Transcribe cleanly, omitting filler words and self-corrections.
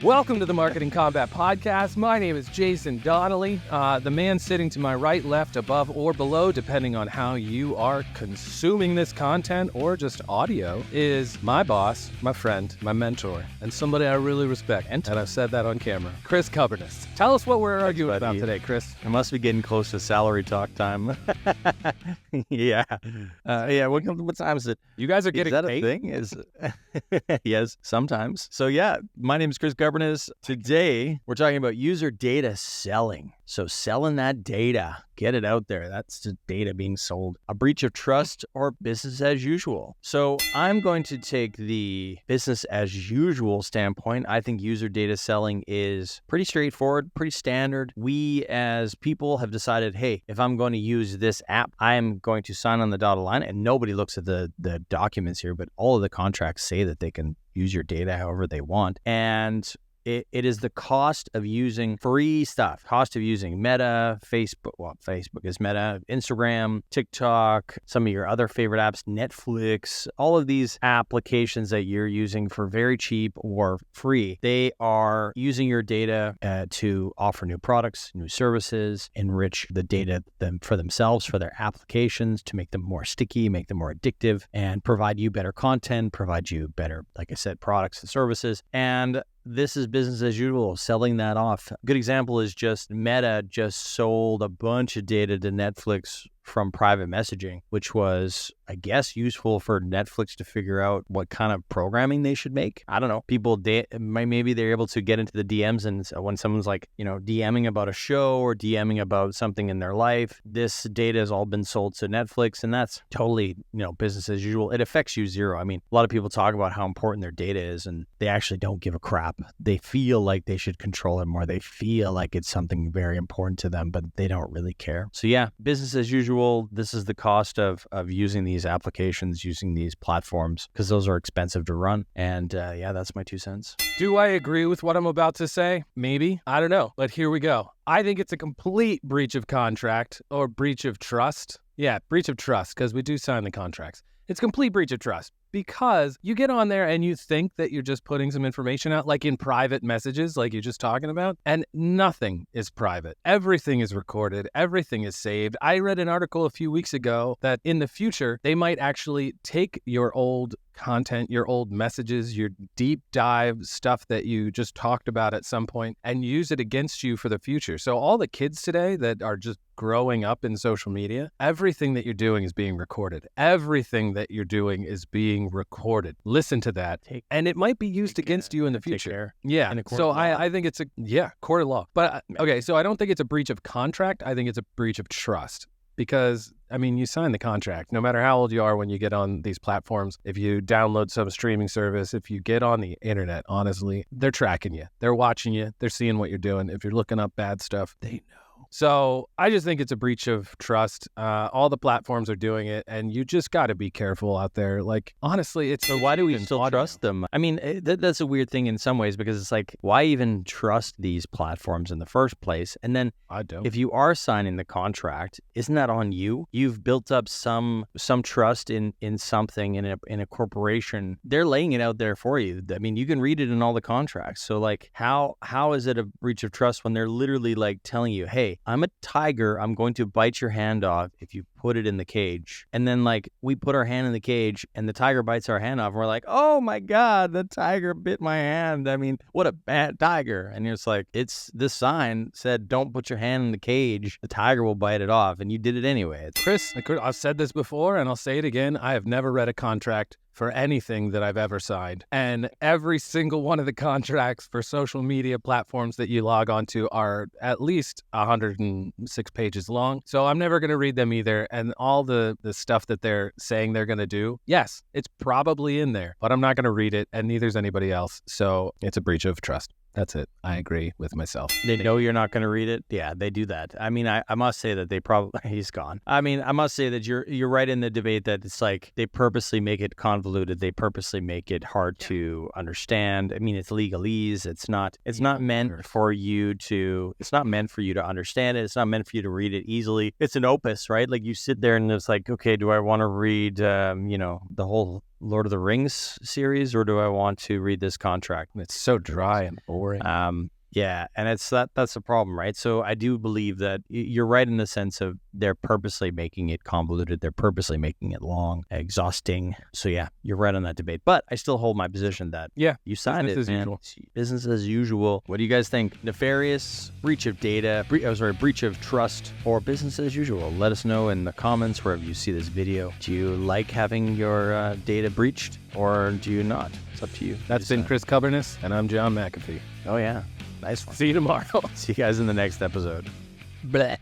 Welcome to the Marketing Combat Podcast. My name is Jason Donnelly. The man sitting to my right, left, above, or below, depending on how you are consuming this content or just audio, is my boss, my friend, my mentor, and somebody I really respect. And I've said that on camera. Chris Coverness. Tell us what we're arguing about today, Chris. I must be getting close to salary talk time. Yeah. What time is it? You guys are getting paid? paid? A thing? Is Yes, sometimes. So yeah, my name is Chris Coverness. Today, we're talking about user data selling. So selling that data, get it out there. That's the data being sold. A breach of trust or business as usual. So I'm going to take the business as usual standpoint. I think user data selling is pretty straightforward, pretty standard. We as people have decided, hey, if I'm going to use this app, I am going to sign on the dotted line, and nobody looks at the documents here, but all of the contracts say that they can use your data however they want. And it is the cost of using free stuff, cost of using Meta, Facebook is Meta, Instagram, TikTok, some of your other favorite apps, Netflix, all of these applications that you're using for very cheap or free. They are using your data to offer new products, new services, enrich the data for themselves, for their applications, to make them more sticky, make them more addictive, and provide you better content, provide you better, like I said, products and services. And this is business as usual, selling that off. A good example is just Meta just sold a bunch of data to Netflix from private messaging, which was, I guess, useful for Netflix to figure out what kind of programming they should make. I don't know. People, maybe they're able to get into the DMs, and when someone's like, DMing about a show or DMing about something in their life, this data has all been sold to Netflix, and that's totally, business as usual. It affects you zero. I mean, a lot of people talk about how important their data is, and they actually don't give a crap. They feel like they should control it more. They feel like it's something very important to them, but they don't really care. So yeah, business as usual. This is the cost of using these applications, using these platforms, because those are expensive to run. And that's my 2 cents. Do I agree with what I'm about to say? Maybe. I don't know. But here we go. I think it's a complete breach of contract or breach of trust. Yeah, breach of trust, because we do sign the contracts. It's complete breach of trust. Because you get on there and you think that you're just putting some information out, like in private messages, like you're just talking about, and nothing is private. Everything is recorded. Everything is saved. I read an article a few weeks ago that in the future, they might actually take your old content, your old messages, your deep dive stuff that you just talked about at some point, and use it against you for the future. So all the kids today that are just growing up in social media, everything that you're doing is being recorded. Everything that you're doing is being recorded. Listen to that. And it might be used against you in the future. Yeah. So I think it's court of law. But okay, so I don't think it's a breach of contract. I think it's a breach of trust. Because, you sign the contract. No matter how old you are when you get on these platforms, if you download some streaming service, if you get on the internet, honestly, they're tracking you. They're watching you. They're seeing what you're doing. If you're looking up bad stuff, they know. So I just think it's a breach of trust. All the platforms are doing it, and you just got to be careful out there. Like, honestly, So why do we still trust them? I mean, that's a weird thing in some ways, because it's like, why even trust these platforms in the first place? And then if you are signing the contract, isn't that on you? You've built up some trust in something, in a corporation. They're laying it out there for you. I mean, you can read it in all the contracts. So like, how is it a breach of trust when they're literally like telling you, hey, I'm a tiger. I'm going to bite your hand off if you put it in the cage. And then like we put our hand in the cage and the tiger bites our hand off. And we're like, oh my God, the tiger bit my hand. I mean, what a bad tiger. And it's like, this sign said, don't put your hand in the cage. The tiger will bite it off. And you did it anyway. Chris, I've said this before and I'll say it again. I have never read a contract for anything that I've ever signed. And every single one of the contracts for social media platforms that you log onto are at least 106 pages long. So I'm never going to read them either. And all the stuff that they're saying they're going to do, yes, it's probably in there, but I'm not going to read it, and neither's anybody else. So it's a breach of trust. That's it. I agree with myself. They know you're not going to read it. Yeah, they do that. I mean, I must say that they probably, he's gone. I mean, I must say that you're right in the debate that it's like they purposely make it convoluted. They purposely make it hard to understand. I mean, it's legalese. It's not meant for you to understand it. It's not meant for you to read it easily. It's an opus, right? Like you sit there and it's like, okay, do I want to read, the whole Lord of the Rings series, or do I want to read this contract? It's so dry and boring. Yeah, and that's the problem, right? So I do believe that you're right in the sense of they're purposely making it convoluted. They're purposely making it long, exhausting. So yeah, you're right on that debate. But I still hold my position that you signed business it, as man. usual. Business as usual. What do you guys think? Nefarious, breach of data, breach of trust, or business as usual? Let us know in the comments wherever you see this video. Do you like having your data breached, or do you not? It's up to you. That's been Chris Cuberness, and I'm John McAfee. Oh yeah. Nice one. See you tomorrow. See you guys in the next episode. Bleh.